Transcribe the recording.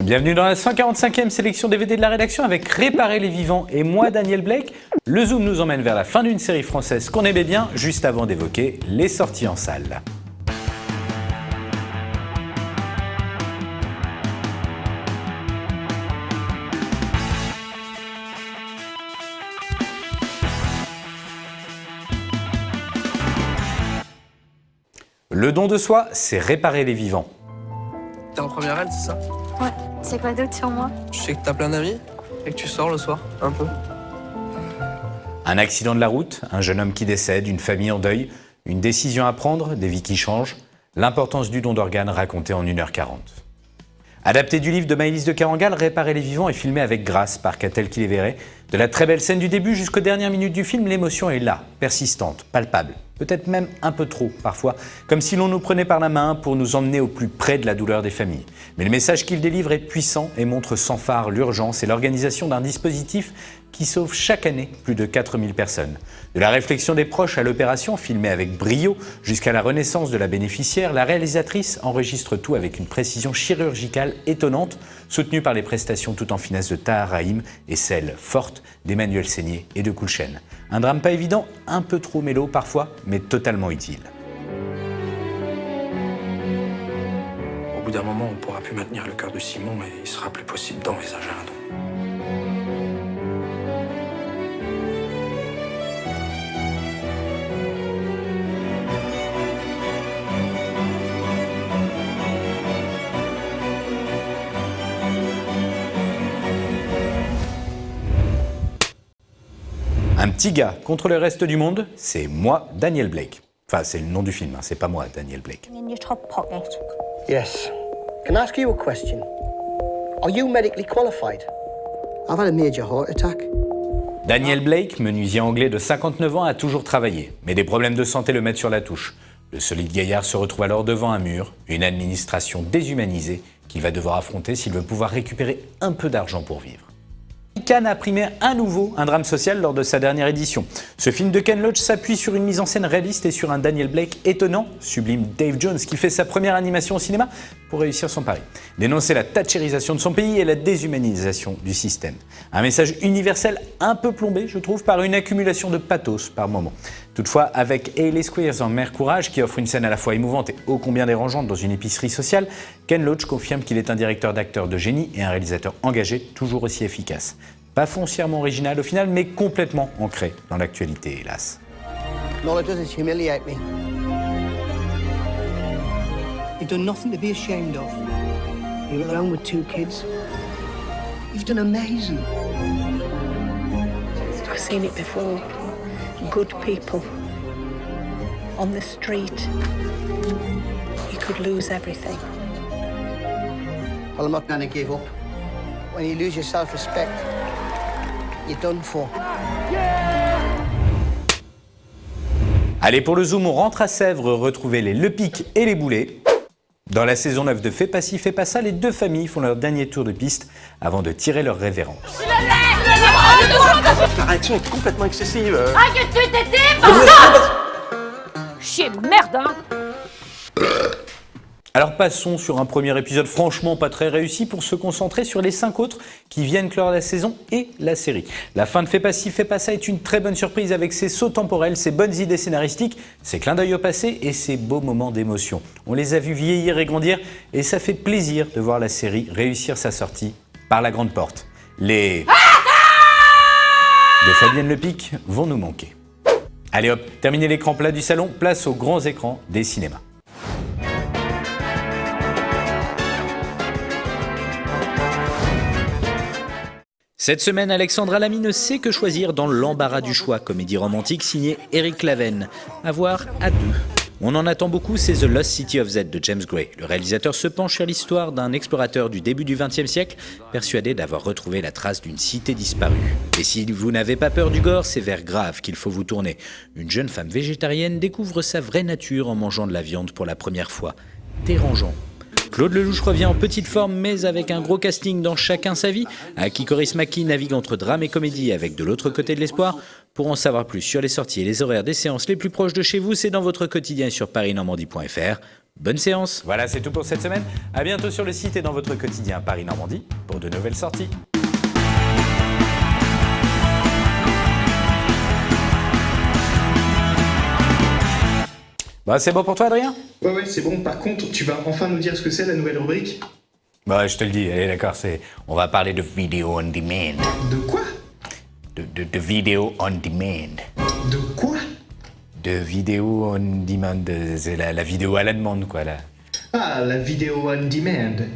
Bienvenue dans la 145e sélection DVD de la rédaction avec Réparer les vivants et moi, Daniel Blake. Le Zoom nous emmène vers la fin d'une série française qu'on aimait bien, juste avant d'évoquer les sorties en salle. Le don de soi, c'est réparer les vivants. T'es en première aide, c'est ça? Ouais, c'est quoi d'autre sur moi? Je sais que t'as plein d'amis et que tu sors le soir, un peu. Un accident de la route, un jeune homme qui décède, une famille en deuil, une décision à prendre, des vies qui changent, l'importance du don d'organes racontée en 1h40. Adapté du livre de Maëlys de Kerangal, Réparer les vivants est filmé avec grâce par Catel Kiléveré. De la très belle scène du début jusqu'aux dernières minutes du film, l'émotion est là, persistante, palpable. Peut-être même un peu trop, parfois, comme si l'on nous prenait par la main pour nous emmener au plus près de la douleur des familles. Mais le message qu'il délivre est puissant et montre sans phare l'urgence et l'organisation d'un dispositif qui sauve chaque année plus de 4000 personnes. De la réflexion des proches à l'opération, filmée avec brio, jusqu'à la renaissance de la bénéficiaire, la réalisatrice enregistre tout avec une précision chirurgicale étonnante, soutenue par les prestations tout en finesse de Tahar Rahim et celle forte d'Emmanuel Seigné et de Kulchen. Un drame pas évident, un peu trop mélo parfois, mais totalement utile. Au bout d'un moment, on ne pourra plus maintenir le cœur de Simon et il sera plus possible d'envisager un don. Un petit gars contre le reste du monde, c'est moi, Daniel Blake. Enfin, c'est le nom du film, hein, c'est pas moi, Daniel Blake. In your top pocket. Yes. Can I ask you a question? Are you medically qualified? I've had a major heart attack. Daniel Blake, menuisier anglais de 59 ans, a toujours travaillé, mais des problèmes de santé le mettent sur la touche. Le solide gaillard se retrouve alors devant un mur, une administration déshumanisée qu'il va devoir affronter s'il veut pouvoir récupérer un peu d'argent pour vivre. Cannes a primé à nouveau un drame social lors de sa dernière édition. Ce film de Ken Loach s'appuie sur une mise en scène réaliste et sur un Daniel Blake étonnant, sublime Dave Jones qui fait sa première animation au cinéma pour réussir son pari. Dénoncer la thatchérisation de son pays et la déshumanisation du système. Un message universel un peu plombé, je trouve, par une accumulation de pathos par moment. Toutefois, avec Hayley Squires en Mère Courage, qui offre une scène à la fois émouvante et ô combien dérangeante dans une épicerie sociale, Ken Loach confirme qu'il est un directeur d'acteurs de génie et un réalisateur engagé, toujours aussi efficace. Pas foncièrement original au final, mais complètement ancré dans l'actualité, hélas. All it does is humiliate me. You've done nothing to be ashamed of. You're alone with 2 kids. You've done amazing. I've seen it before. Good people on the street. You could lose everything. Well, I'm not going to give up. When you lose your self-respect, you're done for. Allez, pour le Zoom, on rentre à Sèvres retrouver les Le Pic et les Boulets. Dans la saison 9 de Fais pas ci, fais pas ça, les deux familles font leur dernier tour de piste avant de tirer leur révérence. Ta réaction est complètement excessive. Chier de merde, hein! Alors passons sur un premier épisode franchement pas très réussi pour se concentrer sur les 5 autres qui viennent clore la saison et la série. La fin de Fais pas ci, fais pas ça est une très bonne surprise avec ses sauts temporels, ses bonnes idées scénaristiques, ses clins d'œil au passé et ses beaux moments d'émotion. On les a vus vieillir et grandir et ça fait plaisir de voir la série réussir sa sortie par la grande porte. Les de Fabienne Lepic vont nous manquer. Allez hop, terminez l'écran plat du salon, place aux grands écrans des cinémas. Cette semaine, Alexandra Lamy ne sait que choisir dans l'embarras du choix, comédie romantique signée Eric Laven. À voir à deux. On en attend beaucoup, c'est The Lost City of Z de James Gray. Le réalisateur se penche sur l'histoire d'un explorateur du début du XXe siècle, persuadé d'avoir retrouvé la trace d'une cité disparue. Et si vous n'avez pas peur du gore, c'est vers grave qu'il faut vous tourner. Une jeune femme végétarienne découvre sa vraie nature en mangeant de la viande pour la première fois. Dérangeant. Claude Lelouch revient en petite forme, mais avec un gros casting dans Chacun sa vie. Aki Kaurismäki navigue entre drame et comédie avec de l'autre côté de l'espoir. Pour en savoir plus sur les sorties et les horaires des séances les plus proches de chez vous, c'est dans votre quotidien sur parisnormandie.fr. Bonne séance. Voilà, c'est tout pour cette semaine. À bientôt sur le site et dans votre quotidien Paris-Normandie pour de nouvelles sorties. Bah, c'est bon pour toi, Adrien? Ouais, c'est bon. Par contre, tu vas enfin nous dire ce que c'est la nouvelle rubrique? Bah, je te le dis, allez, d'accord, on va parler de vidéo on demand. De quoi? De vidéo on demand. De quoi? De vidéo on demand, c'est la vidéo à la demande, quoi, là. Ah, la vidéo on demand.